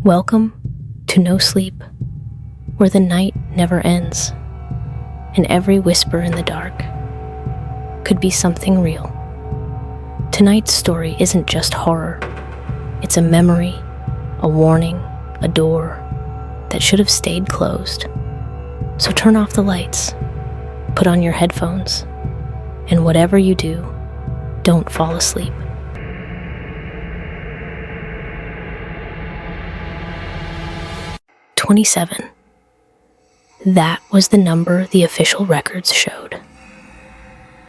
Welcome to No Sleep, where the night never ends, and every whisper in the dark could be something real. Tonight's story isn't just horror. It's a memory, a warning, a door that should have stayed closed. So turn off the lights, put on your headphones, and whatever you do, don't fall asleep. "27. That was the number the official records showed.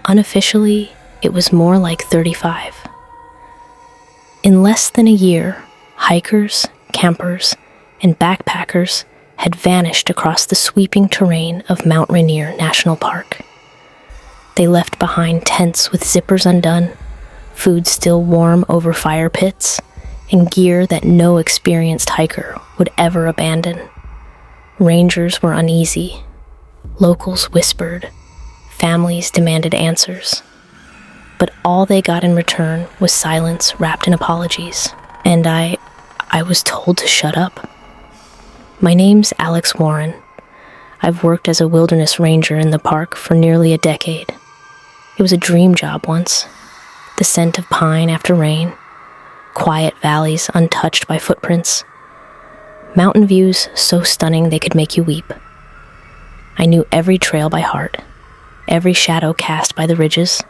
Unofficially, it was more like 35. In less than a year, hikers, campers, and backpackers had vanished across the sweeping terrain of Mount Rainier National Park. They left behind tents with zippers undone, food still warm over fire pits, and gear that no experienced hiker would ever abandon. Rangers were uneasy. Locals whispered. Families demanded answers. But all they got in return was silence wrapped in apologies. And I was told to shut up. My name's Alex Warren. I've worked as a wilderness ranger in the park for nearly a decade. It was a dream job once. The scent of pine after rain, quiet valleys untouched by footprints, mountain views so stunning they could make you weep. I knew every trail by heart, every shadow cast by the ridges.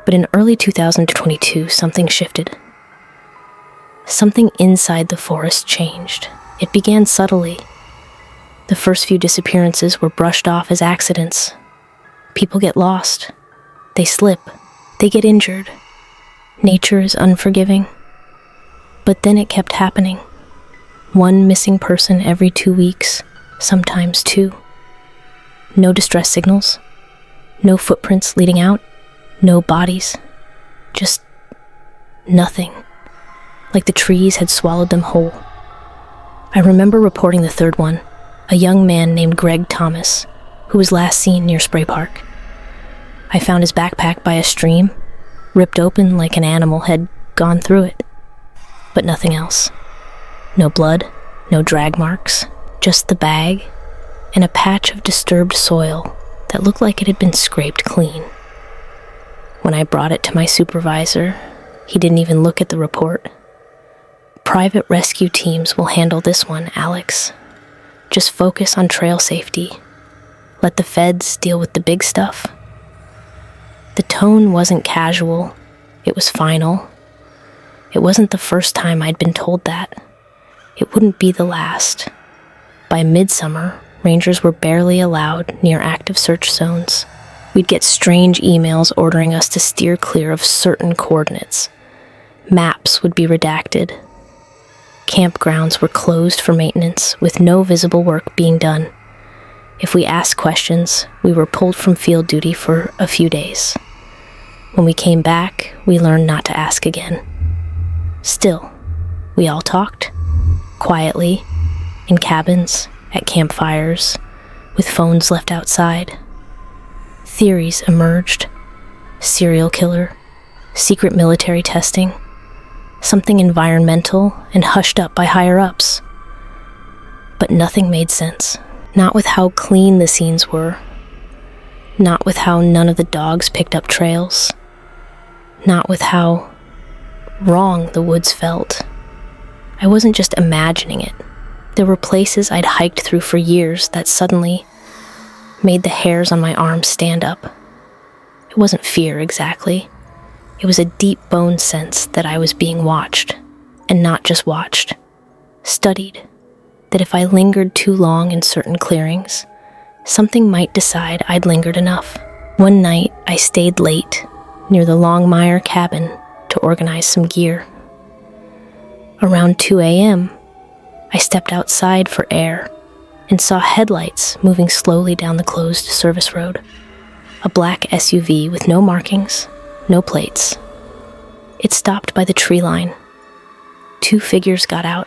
But in early 2022, something shifted. Something inside the forest changed. It began subtly. The first few disappearances were brushed off as accidents. People get lost. They slip. They get injured. Nature is unforgiving. But then it kept happening. One missing person every 2 weeks, sometimes two. No distress signals. No footprints leading out. No bodies. Just nothing. Like the trees had swallowed them whole. I remember reporting the third one, a young man named Greg Thomas, who was last seen near Spray Park. I found his backpack by a stream, ripped open like an animal had gone through it. But nothing else. No blood, no drag marks, just the bag and a patch of disturbed soil that looked like it had been scraped clean. When I brought it to my supervisor, he didn't even look at the report. "Private rescue teams will handle this one, Alex. Just focus on trail safety. Let the feds deal with the big stuff." The tone wasn't casual. It was final. It wasn't the first time I'd been told that. It wouldn't be the last. By midsummer, rangers were barely allowed near active search zones. We'd get strange emails ordering us to steer clear of certain coordinates. Maps would be redacted. Campgrounds were closed for maintenance, with no visible work being done. If we asked questions, we were pulled from field duty for a few days. When we came back, we learned not to ask again. Still, we all talked, quietly, in cabins, at campfires, with phones left outside. Theories emerged. Serial killer, secret military testing, something environmental and hushed up by higher-ups. But nothing made sense. Not with how clean the scenes were. Not with how none of the dogs picked up trails. Not with how wrong the woods felt. I wasn't just imagining it. There were places I'd hiked through for years that suddenly made the hairs on my arms stand up. It wasn't fear exactly. It was a deep bone sense that I was being watched, and not just watched, studied. That if I lingered too long in certain clearings, something might decide I'd lingered enough. One night, I stayed late near the Longmire cabin to organize some gear. Around 2 a.m., I stepped outside for air and saw headlights moving slowly down the closed service road. A black SUV with no markings, no plates. It stopped by the tree line. 2 figures got out,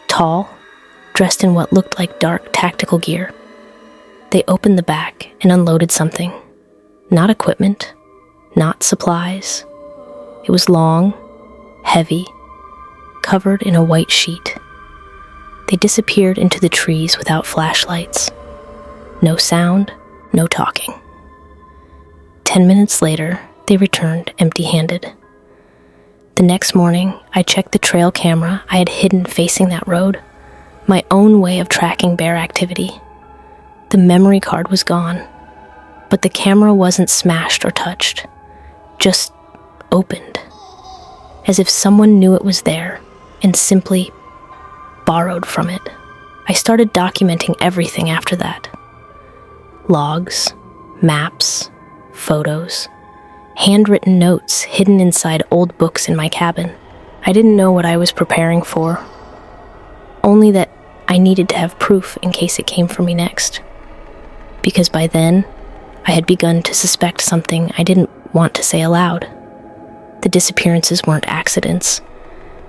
tall, dressed in what looked like dark tactical gear. They opened the back and unloaded something. Not equipment, not supplies. It was long, heavy, covered in a white sheet. They disappeared into the trees without flashlights. No sound, no talking. 10 minutes later, they returned empty-handed. The next morning, I checked the trail camera I had hidden facing that road, my own way of tracking bear activity. The memory card was gone, but the camera wasn't smashed or touched, just opened, as if someone knew it was there and simply borrowed from it. I started documenting everything after that. Logs, maps, photos, handwritten notes hidden inside old books in my cabin. I didn't know what I was preparing for, only that I needed to have proof in case it came for me next. Because by then, I had begun to suspect something I didn't want to say aloud. The disappearances weren't accidents.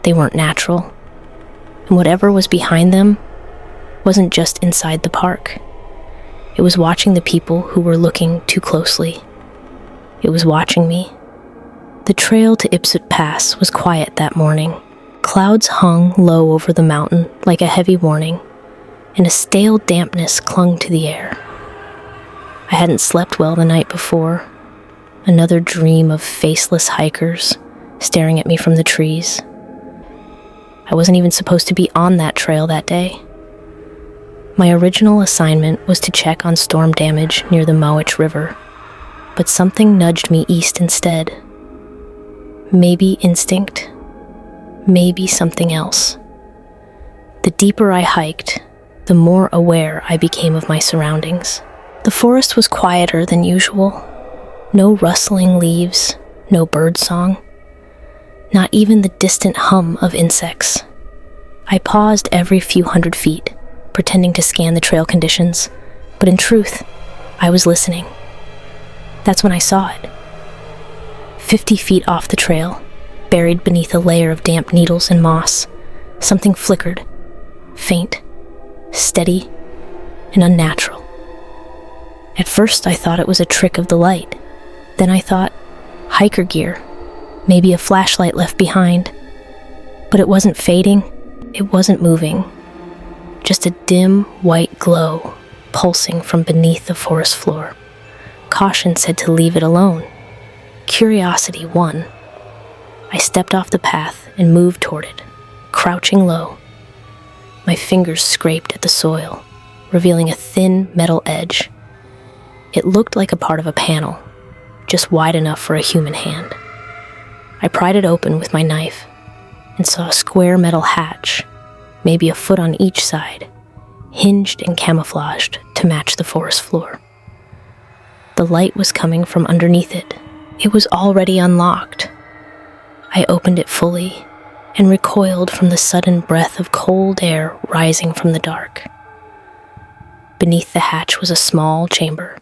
They weren't natural. And whatever was behind them wasn't just inside the park. It was watching the people who were looking too closely. It was watching me. The trail to Ipsut Pass was quiet that morning. Clouds hung low over the mountain like a heavy warning, and a stale dampness clung to the air. I hadn't slept well the night before. Another dream of faceless hikers staring at me from the trees. I wasn't even supposed to be on that trail that day. My original assignment was to check on storm damage near the Mowich River, but something nudged me east instead. Maybe instinct, maybe something else. The deeper I hiked, the more aware I became of my surroundings. The forest was quieter than usual. No rustling leaves, no birdsong, not even the distant hum of insects. I paused every few hundred feet, pretending to scan the trail conditions, but in truth, I was listening. That's when I saw it. 50 feet off the trail, buried beneath a layer of damp needles and moss, something flickered, faint, steady, and unnatural. At first, I thought it was a trick of the light. Then I thought, hiker gear, maybe a flashlight left behind. But it wasn't fading, it wasn't moving. Just a dim, white glow pulsing from beneath the forest floor. Caution said to leave it alone. Curiosity won. I stepped off the path and moved toward it, crouching low. My fingers scraped at the soil, revealing a thin metal edge. It looked like a part of a panel, just wide enough for a human hand. I pried it open with my knife and saw a square metal hatch, maybe a foot on each side, hinged and camouflaged to match the forest floor. The light was coming from underneath it. It was already unlocked. I opened it fully and recoiled from the sudden breath of cold air rising from the dark. Beneath the hatch was a small chamber,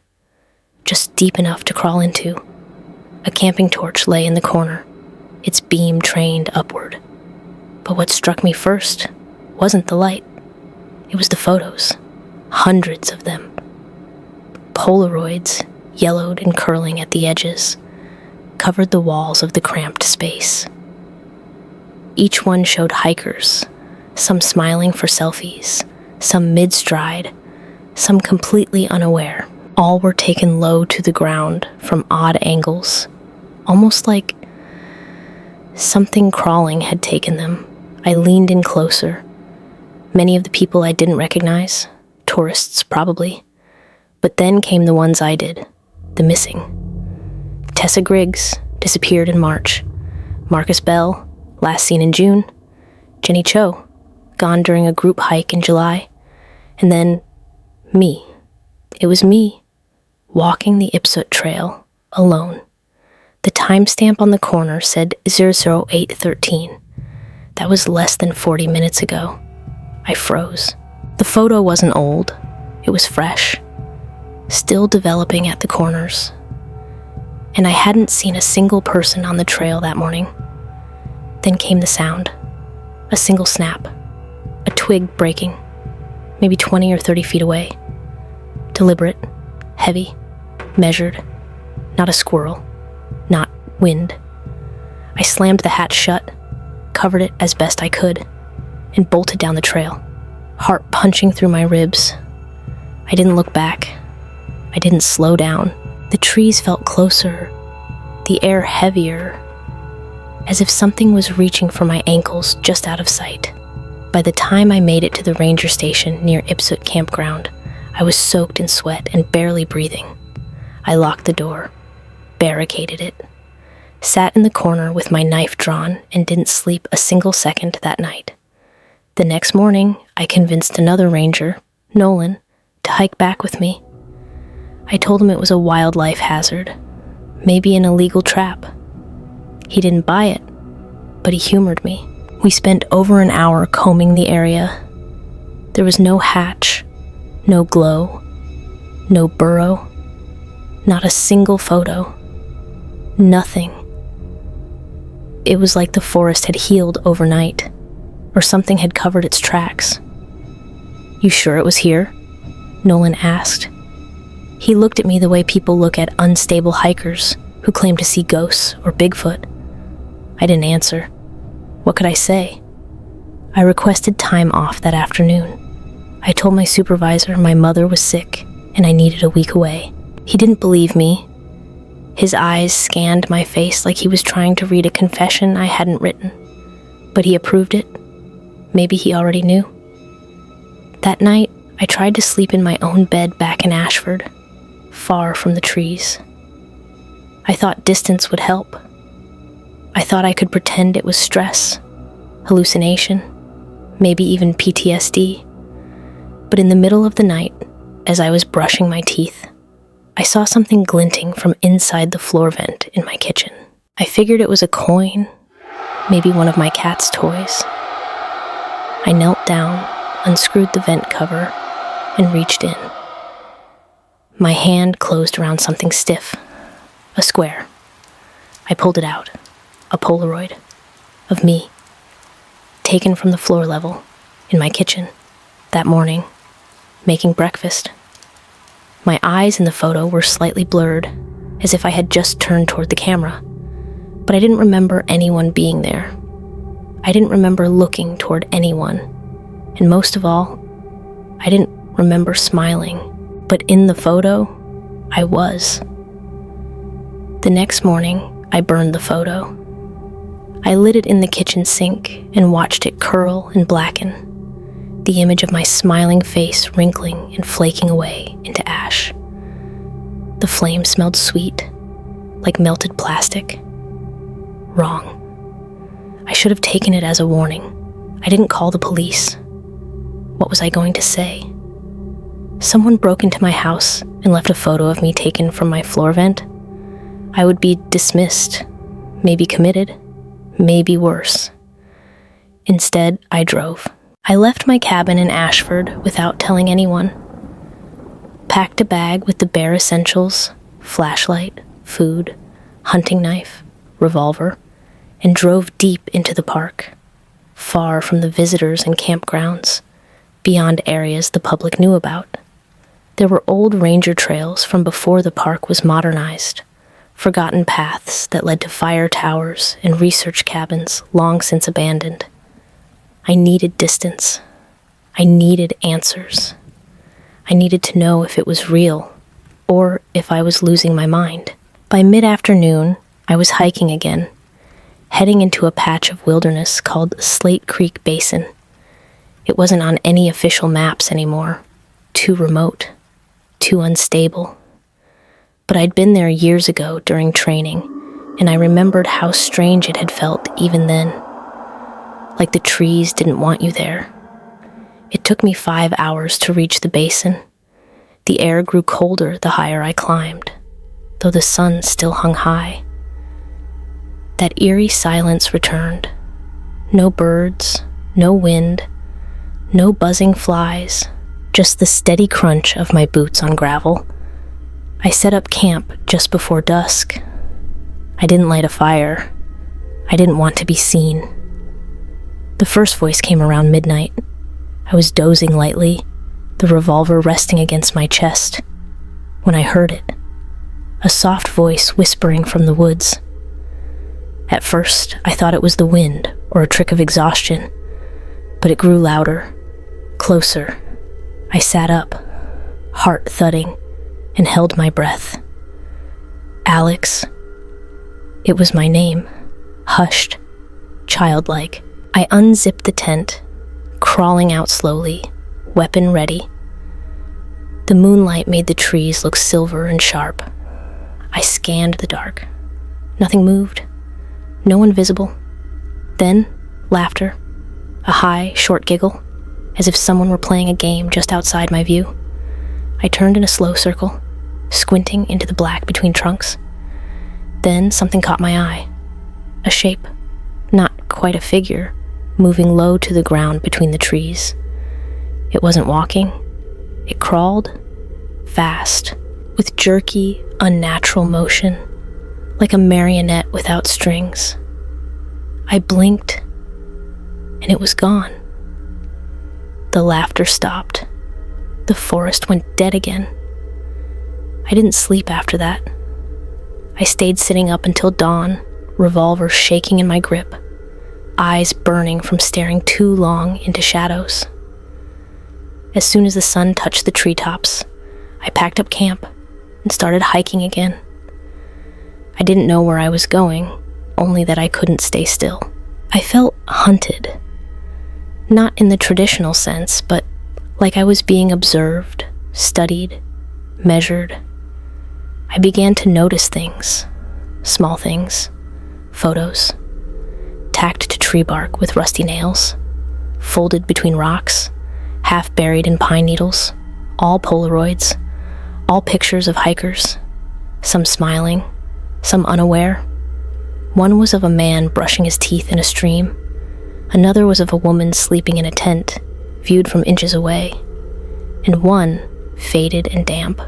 just deep enough to crawl into. A camping torch lay in the corner, its beam trained upward. But what struck me first wasn't the light. It was the photos, hundreds of them. Polaroids, yellowed and curling at the edges, covered the walls of the cramped space. Each one showed hikers, some smiling for selfies, some mid-stride, some completely unaware. All were taken low to the ground from odd angles, almost like something crawling had taken them. I leaned in closer. Many of the people I didn't recognize, tourists probably, but then came the ones I did, the missing. Tessa Griggs disappeared in March. Marcus Bell, last seen in June. Jenny Cho, gone during a group hike in July. And then me. It was me, walking the Ipsut Trail, alone. The timestamp on the corner said 00813. That was less than 40 minutes ago. I froze. The photo wasn't old. It was fresh, still developing at the corners. And I hadn't seen a single person on the trail that morning. Then came the sound. A single snap. A twig breaking, maybe 20 or 30 feet away. Deliberate, heavy, measured. Not a squirrel, not wind. I slammed the hatch shut, covered it as best I could, and bolted down the trail. heart punching through my ribs. I didn't look back. I didn't slow down. The trees felt closer, the air heavier, as if something was reaching for my ankles just out of sight. By the time I made it to the ranger station near Ipsut campground, I was soaked in sweat and barely breathing. I locked the door, barricaded it, sat in the corner with my knife drawn, and didn't sleep a single second that night. The next morning, I convinced another ranger, Nolan, to hike back with me. I told him it was a wildlife hazard, maybe an illegal trap. He didn't buy it, but he humored me. We spent over an hour combing the area. There was no hatch, no glow, no burrow, not a single photo, nothing. It was like the forest had healed overnight, or something had covered its tracks. "You sure it was here?" Nolan asked. He looked at me the way people look at unstable hikers who claim to see ghosts or Bigfoot. I didn't answer. What could I say? I requested time off that afternoon. I told my supervisor my mother was sick and I needed a week away. He didn't believe me. His eyes scanned my face like he was trying to read a confession I hadn't written. But he approved it. Maybe he already knew. That night, I tried to sleep in my own bed back in Ashford, far from the trees. I thought distance would help. I thought I could pretend it was stress, hallucination, maybe even PTSD. But in the middle of the night, as I was brushing my teeth, I saw something glinting from inside the floor vent in my kitchen. I figured it was a coin, maybe one of my cat's toys. I knelt down, unscrewed the vent cover, and reached in. My hand closed around something stiff, a square. I pulled it out. A polaroid of me, taken from the floor level in my kitchen that morning, making breakfast. My eyes in the photo were slightly blurred, as if I had just turned toward the camera, but I didn't remember anyone being there. I didn't remember looking toward anyone, and most of all, I didn't remember smiling, but in the photo, I was. The next morning, I burned the photo. I lit it in the kitchen sink and watched it curl and blacken, the image of my smiling face wrinkling and flaking away into ash. The flame smelled sweet, like melted plastic. Wrong. I should have taken it as a warning. I didn't call the police. What was I going to say? Someone broke into my house and left a photo of me taken from my floor vent. I would be dismissed, maybe committed, maybe worse. Instead, I drove. I left my cabin in Ashford without telling anyone. Packed a bag with the bare essentials, flashlight, food, hunting knife, revolver, and drove deep into the park, far from the visitors and campgrounds, beyond areas the public knew about. There were old ranger trails from before the park was modernized, forgotten paths that led to fire towers and research cabins long since abandoned. I needed distance. I needed answers. I needed to know if it was real, or if I was losing my mind. By mid-afternoon, I was hiking again, heading into a patch of wilderness called Slate Creek Basin. It wasn't on any official maps anymore. Too remote. Too unstable. But I'd been there years ago during training, and I remembered how strange it had felt even then. Like the trees didn't want you there. It took me 5 hours to reach the basin. The air grew colder the higher I climbed, though the sun still hung high. That eerie silence returned. No birds, no wind, no buzzing flies, just the steady crunch of my boots on gravel. I set up camp just before dusk. I didn't light a fire. I didn't want to be seen. The first voice came around midnight. I was dozing lightly, the revolver resting against my chest, when I heard it, a soft voice whispering from the woods. At first, I thought it was the wind or a trick of exhaustion, but it grew louder, Closer. I sat up, heart thudding, and held my breath. Alex. It was my name, hushed, childlike. I unzipped the tent, crawling out slowly, weapon ready. The moonlight made the trees look silver and sharp. I scanned the dark. Nothing moved. No one visible. Then, laughter. A high, short giggle, as if someone were playing a game just outside my view. I turned in a slow circle, squinting into the black between trunks. Then something caught my eye. A shape, not quite a figure, moving low to the ground between the trees. It wasn't walking. It crawled, fast, with jerky, unnatural motion, like a marionette without strings. I blinked, and it was gone. The laughter stopped. The forest went dead again. I didn't sleep after that. I stayed sitting up until dawn, revolver shaking in my grip, eyes burning from staring too long into shadows. As soon as the sun touched the treetops, I packed up camp and started hiking again. I didn't know where I was going, only that I couldn't stay still. I felt hunted. Not in the traditional sense, but like I was being observed, studied, measured. I began to notice things, small things, photos, tacked to tree bark with rusty nails, folded between rocks, half buried in pine needles, all polaroids, all pictures of hikers, some smiling, some unaware. One was of a man brushing his teeth in a stream. Another was of a woman sleeping in a tent, viewed from inches away. And one, faded and damp,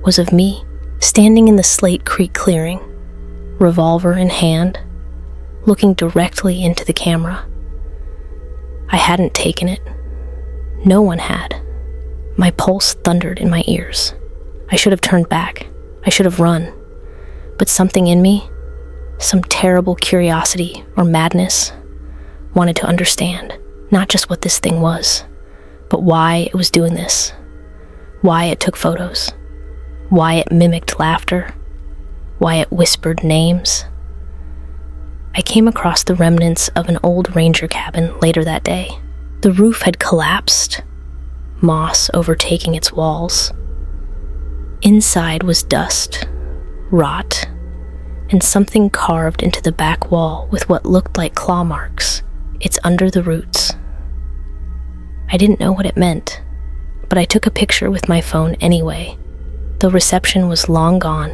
was of me, standing in the Slate Creek clearing, revolver in hand, looking directly into the camera. I hadn't taken it. No one had. My pulse thundered in my ears. I should have turned back. I should have run. But something in me, some terrible curiosity or madness, wanted to understand not just what this thing was, but why it was doing this, why it took photos, why it mimicked laughter, why it whispered names. I came across the remnants of an old ranger cabin later that day. The roof had collapsed, moss overtaking its walls. Inside was dust, rot, and something carved into the back wall with what looked like claw marks. It's under the roots. I didn't know what it meant, but I took a picture with my phone anyway, though reception was long gone.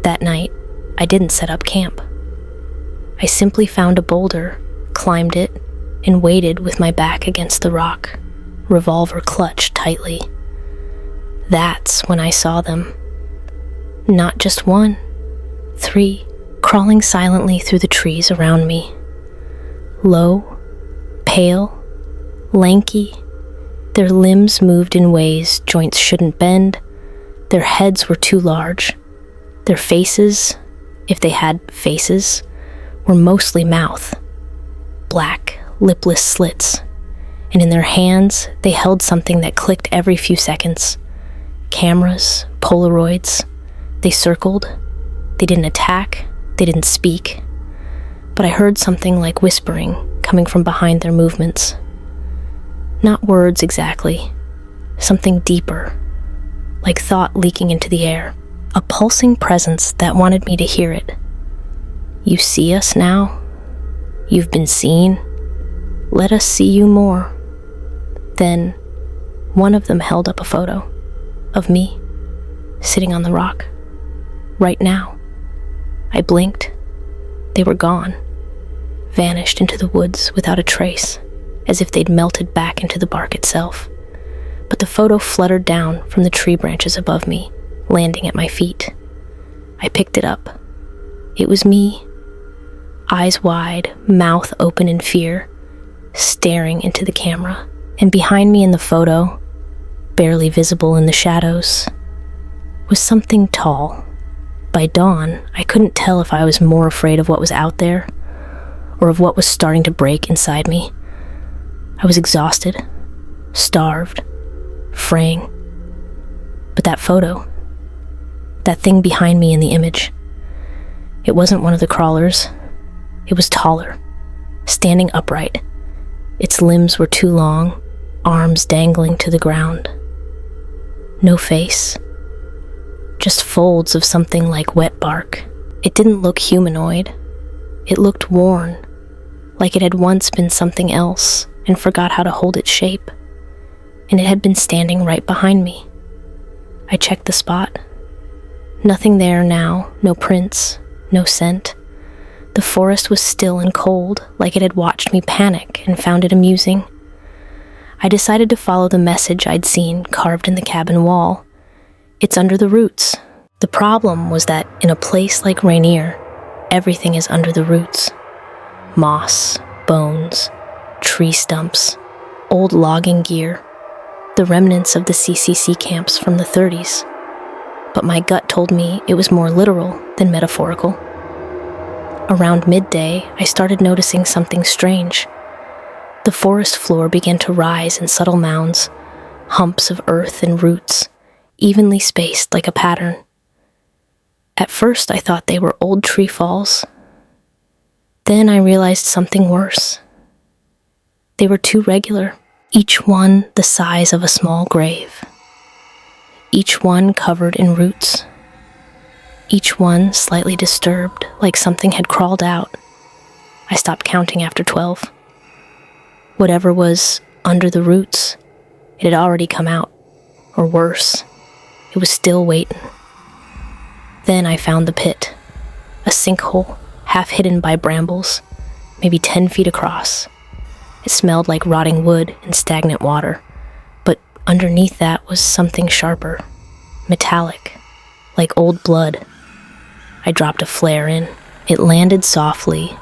That night, I didn't set up camp. I simply found a boulder, climbed it, and waited with my back against the rock, revolver clutched tightly. That's when I saw them. Not just one, 3, crawling silently through the trees around me. Low, pale, lanky, their limbs moved in ways joints shouldn't bend, their heads were too large, their faces, if they had faces, were mostly mouth, black, lipless slits, and in their hands they held something that clicked every few seconds. Cameras, polaroids, they circled, they didn't attack, they didn't speak, but I heard something like whispering coming from behind their movements. Not words exactly, something deeper, like thought leaking into the air, a pulsing presence that wanted me to hear it. You see us now? You've been seen? Let us see you more. Then, one of them held up a photo of me, sitting on the rock, right now. I blinked. They were gone, vanished into the woods without a trace, as if they'd melted back into the bark itself. But the photo fluttered down from the tree branches above me, landing at my feet. I picked it up. It was me, eyes wide, mouth open in fear, staring into the camera. And behind me in the photo, barely visible in the shadows, was something tall. By dawn, I couldn't tell if I was more afraid of what was out there or of what was starting to break inside me. I was exhausted, starved, fraying. But that photo, that thing behind me in the image, it wasn't one of the crawlers. It was taller, standing upright. Its limbs were too long, arms dangling to the ground. No face, just folds of something like wet bark. It didn't look humanoid. It looked worn, like it had once been something else and forgot how to hold its shape. And it had been standing right behind me. I checked the spot. Nothing there now, no prints, no scent. The forest was still and cold, like it had watched me panic and found it amusing. I decided to follow the message I'd seen carved in the cabin wall. It's under the roots. The problem was that in a place like Rainier, everything is under the roots. Moss, bones, tree stumps, old logging gear, the remnants of the CCC camps from the 30s. But my gut told me it was more literal than metaphorical. Around midday, I started noticing something strange. The forest floor began to rise in subtle mounds, humps of earth and roots, evenly spaced like a pattern. At first, I thought they were old tree falls. Then I realized something worse. They were too regular, each one the size of a small grave. Each one covered in roots. Each one slightly disturbed, like something had crawled out. I stopped counting after 12. Whatever was under the roots, it had already come out. Or worse, it was still waiting. Then I found the pit, a sinkhole, half hidden by brambles, maybe 10 feet across. It smelled like rotting wood and stagnant water, but underneath that was something sharper, metallic, like old blood. I dropped a flare in. It landed softly,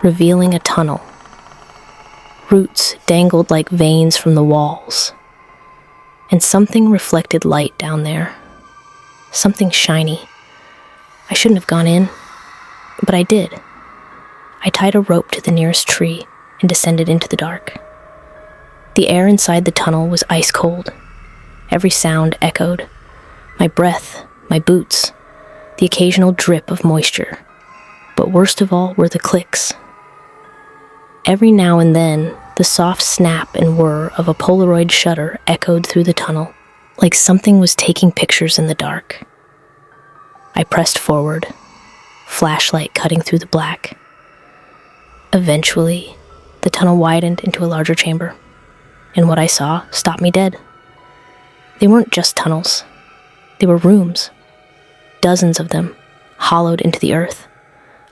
revealing a tunnel. Roots dangled like veins from the walls, and something reflected light down there. Something shiny. I shouldn't have gone in, but I did. I tied a rope to the nearest tree and descended into the dark. The air inside the tunnel was ice cold. Every sound echoed. My breath, my boots, the occasional drip of moisture. But worst of all were the clicks. Every now and then, the soft snap and whir of a polaroid shutter echoed through the tunnel, like something was taking pictures in the dark. I pressed forward, flashlight cutting through the black. Eventually, the tunnel widened into a larger chamber, and what I saw stopped me dead. They weren't just tunnels. They were rooms, dozens of them, hollowed into the earth,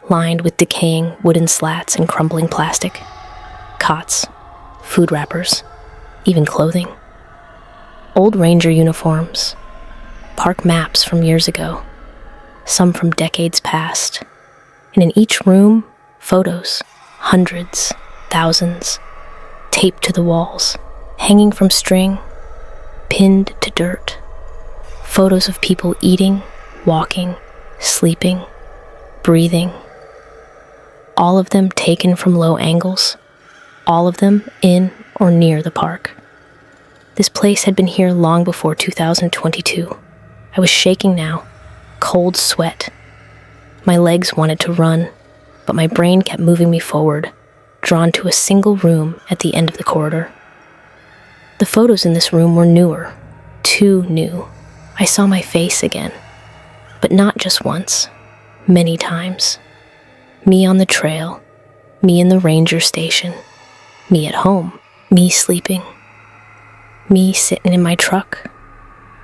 lined with decaying wooden slats and crumbling plastic, cots, food wrappers, even clothing. Old ranger uniforms, park maps from years ago, some from decades past, and in each room, photos, hundreds, thousands, taped to the walls, hanging from string, pinned to dirt. Photos of people eating, walking, sleeping, breathing. All of them taken from low angles, all of them in or near the park. This place had been here long before 2022. I was shaking now, cold sweat. My legs wanted to run, but my brain kept moving me forward, drawn to a single room at the end of the corridor. The photos in this room were newer, too new. I saw my face again, but not just once, many times. Me on the trail, me in the ranger station, me at home, me sleeping, me sitting in my truck.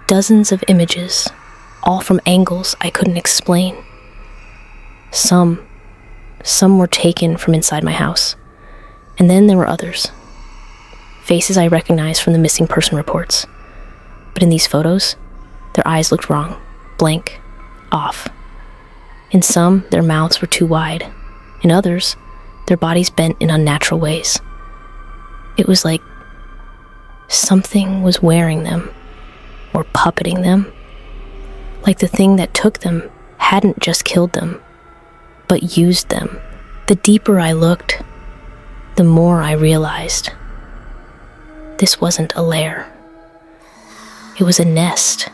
Dozens of images, all from angles I couldn't explain. Some were taken from inside my house, and then there were others. Faces I recognized from the missing person reports. But in these photos, their eyes looked wrong, blank, off. In some, their mouths were too wide. In others, their bodies bent in unnatural ways. It was like something was wearing them, or puppeting them. Like the thing that took them hadn't just killed them, but used them. The deeper I looked, the more I realized. This wasn't a lair. It was a nest.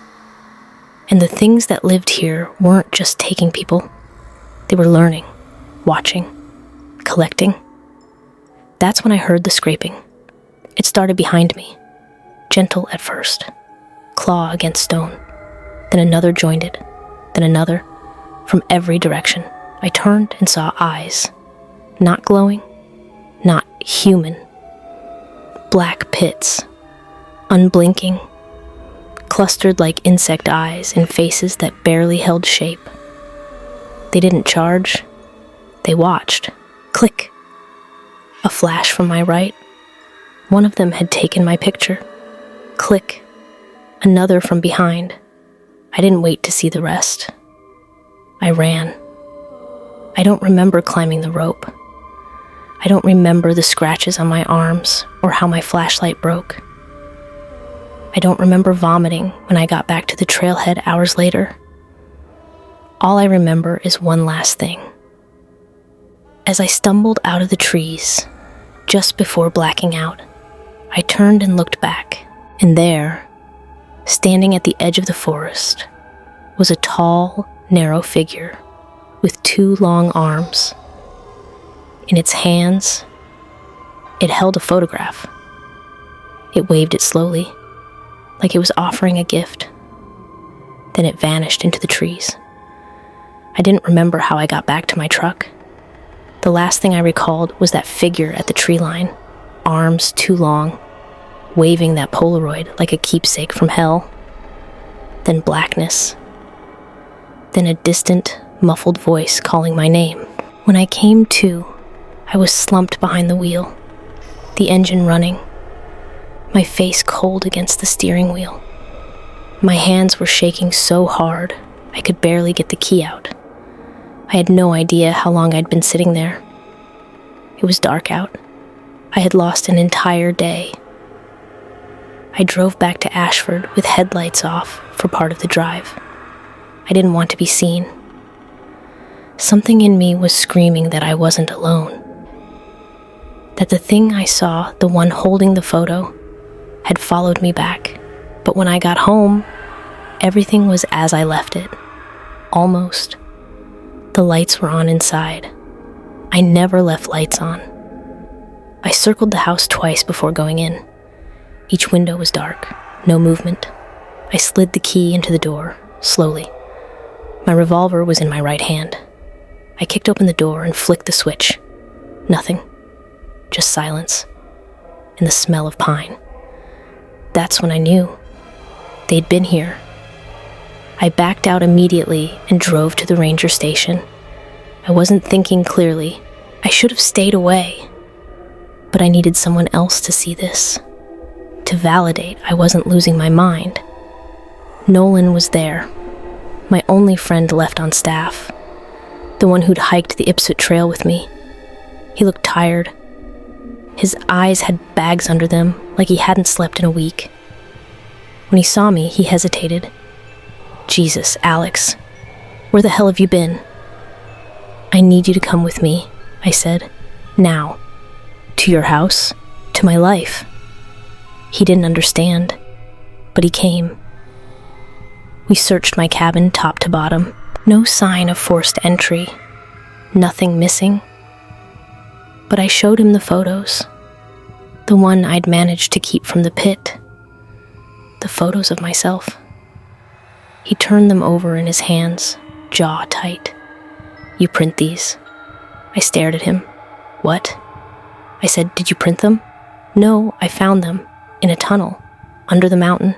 And the things that lived here weren't just taking people. They were learning, watching, collecting. That's when I heard the scraping. It started behind me, gentle at first, claw against stone. Then another joined it, then another, from every direction. I turned and saw eyes, not glowing, not human. Black pits, unblinking, clustered like insect eyes in faces that barely held shape. They didn't charge, they watched. Click! A flash from my right. One of them had taken my picture. Click! Another from behind. I didn't wait to see the rest. I ran. I don't remember climbing the rope. I don't remember the scratches on my arms or how my flashlight broke. I don't remember vomiting when I got back to the trailhead hours later. All I remember is one last thing. As I stumbled out of the trees, just before blacking out, I turned and looked back, and there, standing at the edge of the forest, was a tall, narrow figure with 2 long arms. In its hands, it held a photograph. It waved it slowly, like it was offering a gift. Then it vanished into the trees. I didn't remember how I got back to my truck. The last thing I recalled was that figure at the tree line, arms too long, waving that polaroid like a keepsake from hell. Then blackness. Then a distant, muffled voice calling my name. When I came to, I was slumped behind the wheel, the engine running, my face cold against the steering wheel. My hands were shaking so hard, I could barely get the key out. I had no idea how long I'd been sitting there. It was dark out. I had lost an entire day. I drove back to Ashford with headlights off for part of the drive. I didn't want to be seen. Something in me was screaming that I wasn't alone. That the thing I saw, the one holding the photo, had followed me back. But when I got home, everything was as I left it. Almost. The lights were on inside. I never left lights on. I circled the house twice before going in. Each window was dark, no movement. I slid the key into the door, slowly. My revolver was in my right hand. I kicked open the door and flicked the switch. Nothing. Just silence. And the smell of pine. That's when I knew. They'd been here. I backed out immediately and drove to the ranger station. I wasn't thinking clearly. I should have stayed away. But I needed someone else to see this. To validate I wasn't losing my mind. Nolan was there. My only friend left on staff. The one who'd hiked the Ipswich Trail with me. He looked tired. His eyes had bags under them, like he hadn't slept in a week. When he saw me, he hesitated. Jesus, Alex, where the hell have you been? I need you to come with me, I said. Now. To your house. To my life. He didn't understand, but he came. We searched my cabin top to bottom. No sign of forced entry. Nothing missing. But I showed him the photos. The one I'd managed to keep from the pit. The photos of myself. He turned them over in his hands, jaw tight. You print these? I stared at him. What? I said, did you print them? No, I found them. In a tunnel. Under the mountain.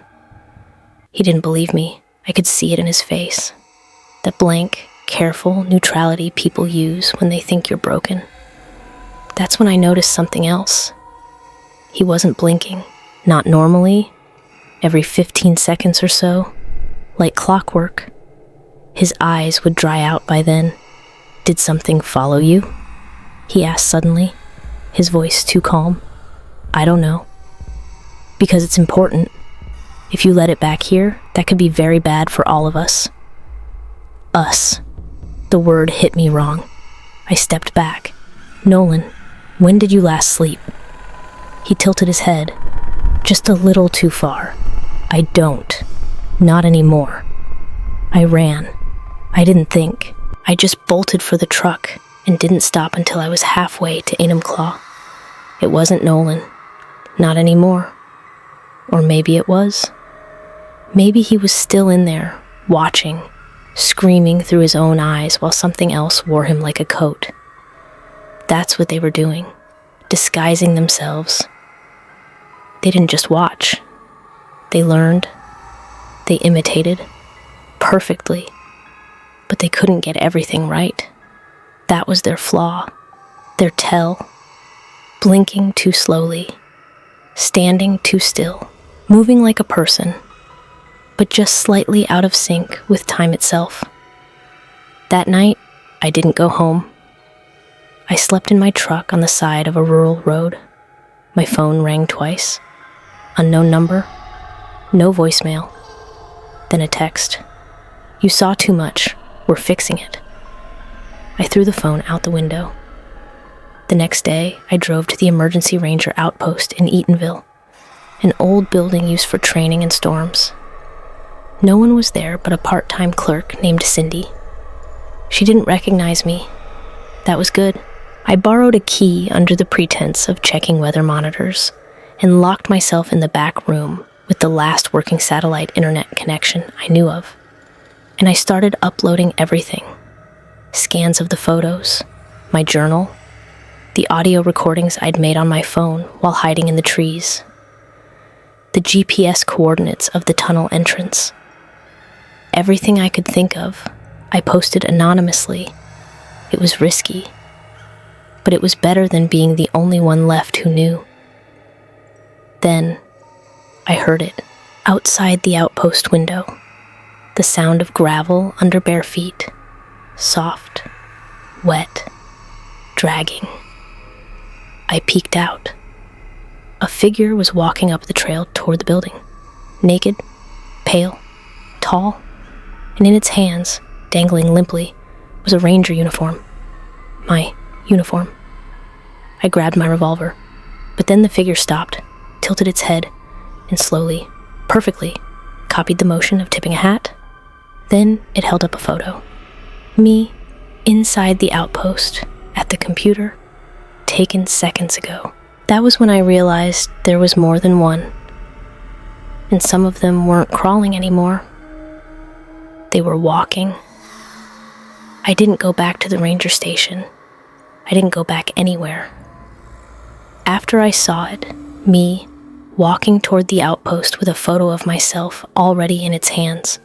He didn't believe me. I could see it in his face. That blank, careful neutrality people use when they think you're broken. That's when I noticed something else. He wasn't blinking. Not normally. Every 15 seconds or so. Like clockwork. His eyes would dry out by then. Did something follow you? He asked suddenly, his voice too calm. I don't know. Because it's important. If you let it back here, that could be very bad for all of us. Us. The word hit me wrong. I stepped back. Nolan, when did you last sleep? He tilted his head. Just a little too far. I don't. Not anymore. I ran. I didn't think. I just bolted for the truck and didn't stop until I was halfway to Enumclaw. It wasn't Nolan. Not anymore. Or maybe it was. Maybe he was still in there, watching, screaming through his own eyes while something else wore him like a coat. That's what they were doing, disguising themselves. They didn't just watch. They learned. They imitated. Perfectly. But they couldn't get everything right. That was their flaw. Their tell. Blinking too slowly. Standing too still. Moving like a person. But just slightly out of sync with time itself. That night, I didn't go home. I slept in my truck on the side of a rural road. My phone rang twice. Unknown number. No voicemail. Then a text. You saw too much. We're fixing it. I threw the phone out the window. The next day, I drove to the emergency ranger outpost in Eatonville, an old building used for training in storms. No one was there but a part-time clerk named Cindy. She didn't recognize me. That was good. I borrowed a key under the pretense of checking weather monitors and locked myself in the back room with the last working satellite internet connection I knew of. And I started uploading everything. Scans of the photos, my journal, the audio recordings I'd made on my phone while hiding in the trees, the GPS coordinates of the tunnel entrance. Everything I could think of, I posted anonymously. It was risky, but it was better than being the only one left who knew. Then, I heard it, outside the outpost window. The sound of gravel under bare feet, soft, wet, dragging. I peeked out. A figure was walking up the trail toward the building, naked, pale, tall, and in its hands, dangling limply, was a ranger uniform. My uniform. I grabbed my revolver, but then the figure stopped, tilted its head, and slowly, perfectly, copied the motion of tipping a hat. Then it held up a photo. Me, inside the outpost, at the computer, taken seconds ago. That was when I realized there was more than one. And some of them weren't crawling anymore. They were walking. I didn't go back to the ranger station. I didn't go back anywhere. After I saw it, me, walking toward the outpost with a photo of myself already in its hands,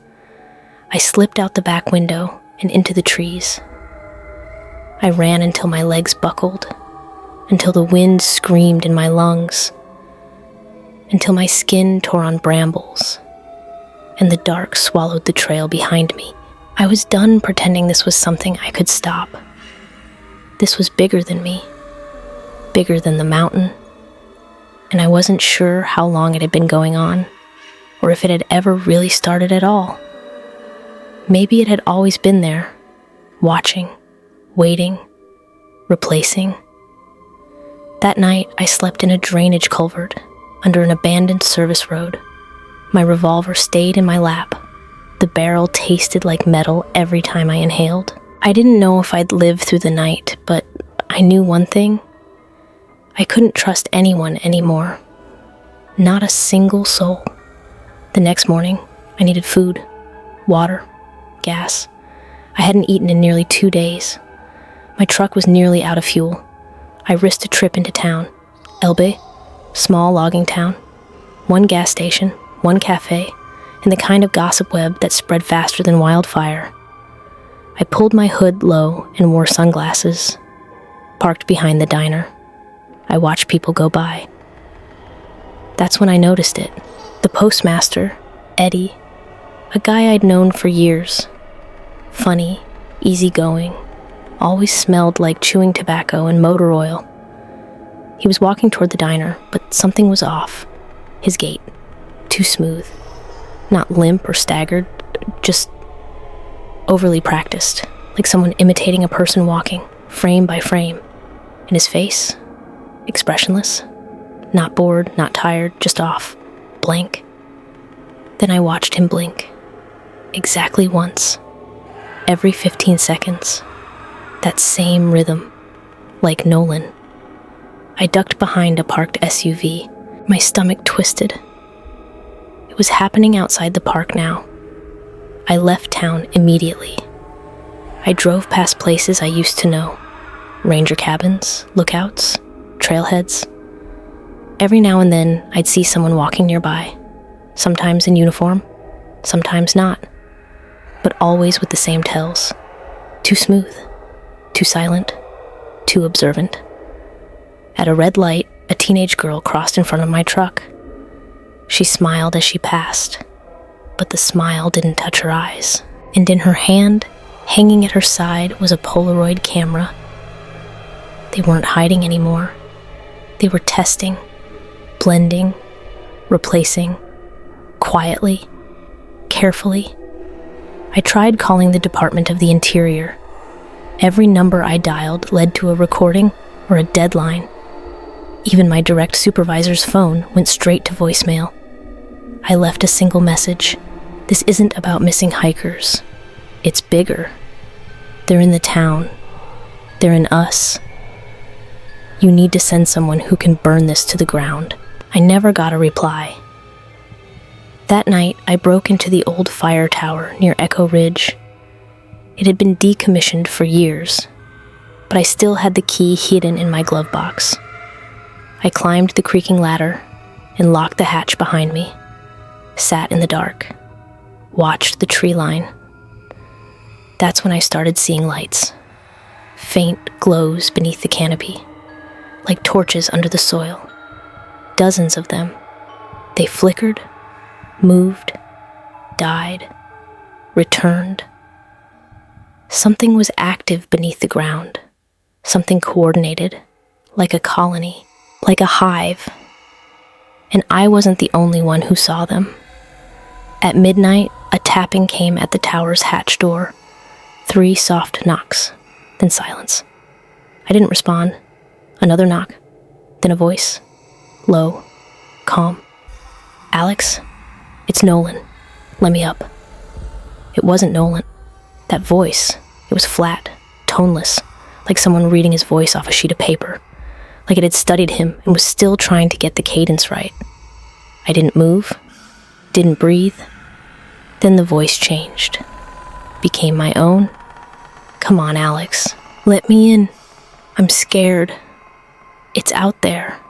I slipped out the back window and into the trees. I ran until my legs buckled, until the wind screamed in my lungs, until my skin tore on brambles, and the dark swallowed the trail behind me. I was done pretending this was something I could stop. This was bigger than me, bigger than the mountain, and I wasn't sure how long it had been going on, or if it had ever really started at all. Maybe it had always been there, watching, waiting, replacing. That night, I slept in a drainage culvert under an abandoned service road. My revolver stayed in my lap. The barrel tasted like metal every time I inhaled. I didn't know if I'd live through the night, but I knew one thing. I couldn't trust anyone anymore. Not a single soul. The next morning, I needed food, water, gas. I hadn't eaten in nearly 2 days. My truck was nearly out of fuel. I risked a trip into town. Elbe, small logging town. One gas station, one cafe, and the kind of gossip web that spread faster than wildfire. I pulled my hood low and wore sunglasses. Parked behind the diner. I watched people go by. That's when I noticed it. The postmaster, Eddie, a guy I'd known for years. Funny, easygoing, always smelled like chewing tobacco and motor oil. He was walking toward the diner, but something was off. His gait, too smooth. Not limp or staggered, just overly practiced, like someone imitating a person walking, frame by frame. And his face, expressionless, Not bored, not tired, just off. Blank. Then I watched him blink. Exactly once. Every 15 seconds. That same rhythm. Like Nolan. I ducked behind a parked SUV. My stomach twisted. It was happening outside the park now. I left town immediately. I drove past places I used to know. Ranger cabins, lookouts, trailheads. Every now and then, I'd see someone walking nearby. Sometimes in uniform, sometimes not. But always with the same tells. Too smooth, too silent, too observant. At a red light, a teenage girl crossed in front of my truck. She smiled as she passed, but the smile didn't touch her eyes. And in her hand, hanging at her side, was a Polaroid camera. They weren't hiding anymore. They were testing, blending, replacing, quietly, carefully. I tried calling the Department of the Interior. Every number I dialed led to a recording or a deadline. Even my direct supervisor's phone went straight to voicemail. I left a single message. This isn't about missing hikers. It's bigger. They're in the town. They're in us. You need to send someone who can burn this to the ground. I never got a reply. That night, I broke into the old fire tower near Echo Ridge. It had been decommissioned for years, but I still had the key hidden in my glove box. I climbed the creaking ladder and locked the hatch behind me, sat in the dark, watched the tree line. That's when I started seeing lights, faint glows beneath the canopy, like torches under the soil. Dozens of them. They flickered, moved, died, returned. Something was active beneath the ground, something coordinated, like a colony, like a hive. And I wasn't the only one who saw them. At midnight, a tapping came at the tower's hatch door. 3 soft knocks, then silence. I didn't respond. Another knock, then a voice, low, calm. Alex, it's Nolan. Let me up. It wasn't Nolan. That voice, it was flat, toneless, like someone reading his voice off a sheet of paper, like it had studied him and was still trying to get the cadence right. I didn't move, didn't breathe. Then the voice changed, became my own. Come on, Alex, let me in. I'm scared. It's out there.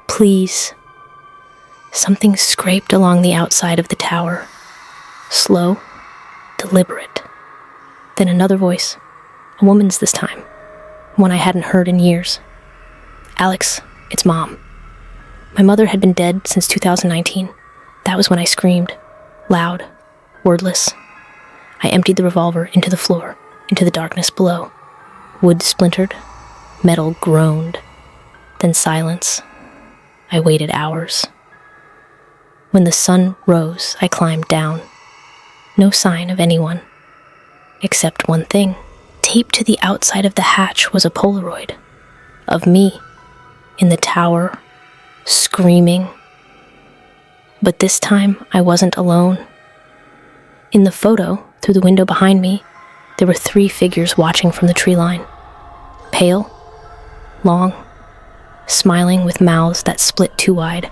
Please. Something scraped along the outside of the tower. Slow, deliberate. Then another voice, a woman's this time, one I hadn't heard in years. Alex, it's Mom. My mother had been dead since 2019. That was when I screamed, loud, wordless. I emptied the revolver into the floor, into the darkness below. Wood splintered, metal groaned, then silence. I waited hours. When the sun rose, I climbed down. No sign of anyone. Except one thing. Taped to the outside of the hatch was a Polaroid. Of me. In the tower. Screaming. But this time, I wasn't alone. In the photo, through the window behind me, there were 3 figures watching from the tree line. Pale. Long. Smiling with mouths that split too wide.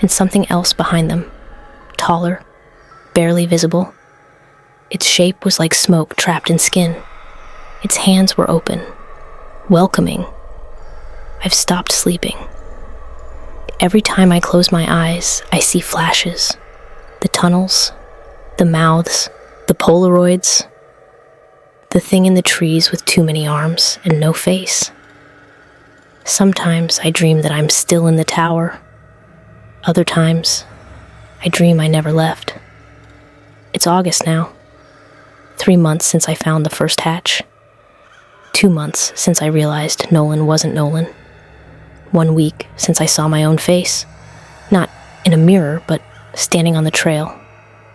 And something else behind them. Taller. Barely visible. Its shape was like smoke trapped in skin. Its hands were open, welcoming. I've stopped sleeping. Every time I close my eyes, I see flashes. The tunnels, the mouths, the Polaroids. The thing in the trees with too many arms and no face. Sometimes I dream that I'm still in the tower. Other times, I dream I never left. It's August now. 3 months since I found the first hatch. 2 months since I realized Nolan wasn't Nolan. 1 week since I saw my own face. Not in a mirror, but standing on the trail,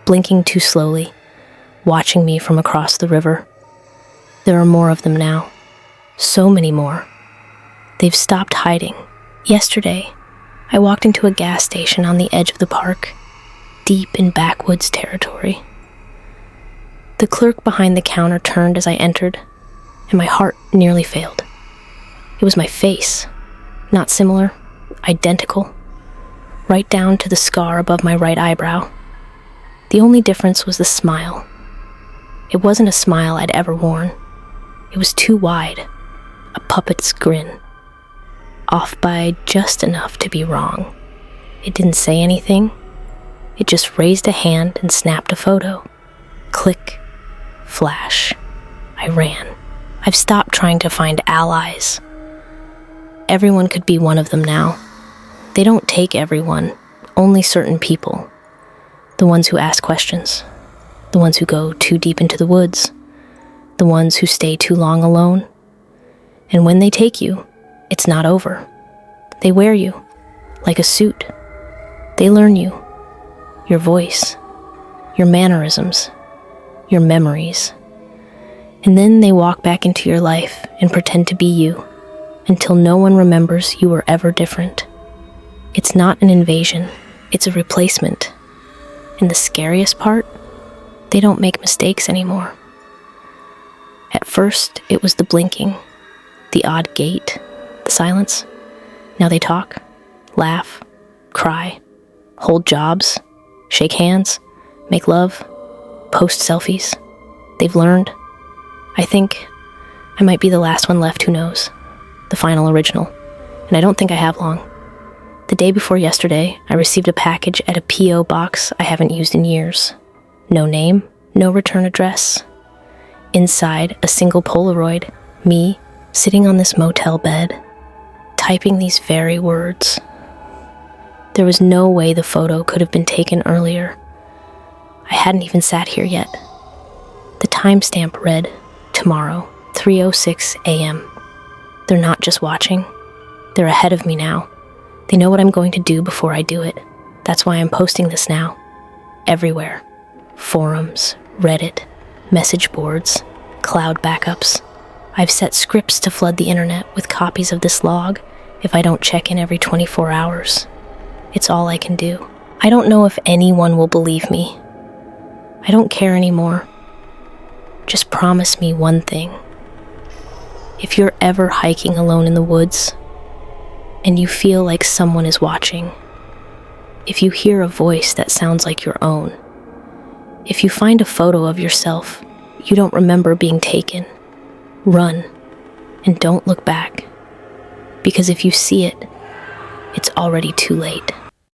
blinking too slowly, watching me from across the river. There are more of them now. So many more. They've stopped hiding. Yesterday, I walked into a gas station on the edge of the park, deep in backwoods territory. The clerk behind the counter turned as I entered, and my heart nearly failed. It was my face, not similar, identical, right down to the scar above my right eyebrow. The only difference was the smile. It wasn't a smile I'd ever worn. It was too wide, a puppet's grin. Off by just enough to be wrong. It didn't say anything. It just raised a hand and snapped a photo. Click, flash. I ran. I've stopped trying to find allies. Everyone could be one of them now. They don't take everyone, only certain people. The ones who ask questions. The ones who go too deep into the woods. The ones who stay too long alone. And when they take you, it's not over. They wear you, like a suit. They learn you, your voice, your mannerisms, your memories. And then they walk back into your life and pretend to be you, until no one remembers you were ever different. It's not an invasion, it's a replacement. And the scariest part, they don't make mistakes anymore. At first, it was the blinking, the odd gait, the silence. Now they talk, laugh, cry, hold jobs, shake hands, make love, post selfies. They've learned. I think I might be the last one left who knows, the final original, and I don't think I have long. The day before yesterday, I received a package at a P.O. box I haven't used in years. No name, no return address. Inside, a single Polaroid, me, sitting on this motel bed, typing these very words. There was no way the photo could have been taken earlier. I hadn't even sat here yet. The timestamp read, tomorrow, 3:06 a.m. They're not just watching. They're ahead of me now. They know what I'm going to do before I do it. That's why I'm posting this now. Everywhere. Forums, Reddit, message boards, cloud backups. I've set scripts to flood the internet with copies of this log if I don't check in every 24 hours. It's all I can do. I don't know if anyone will believe me. I don't care anymore. Just promise me one thing. If you're ever hiking alone in the woods, and you feel like someone is watching, if you hear a voice that sounds like your own, if you find a photo of yourself you don't remember being taken, run and don't look back, because if you see it, it's already too late.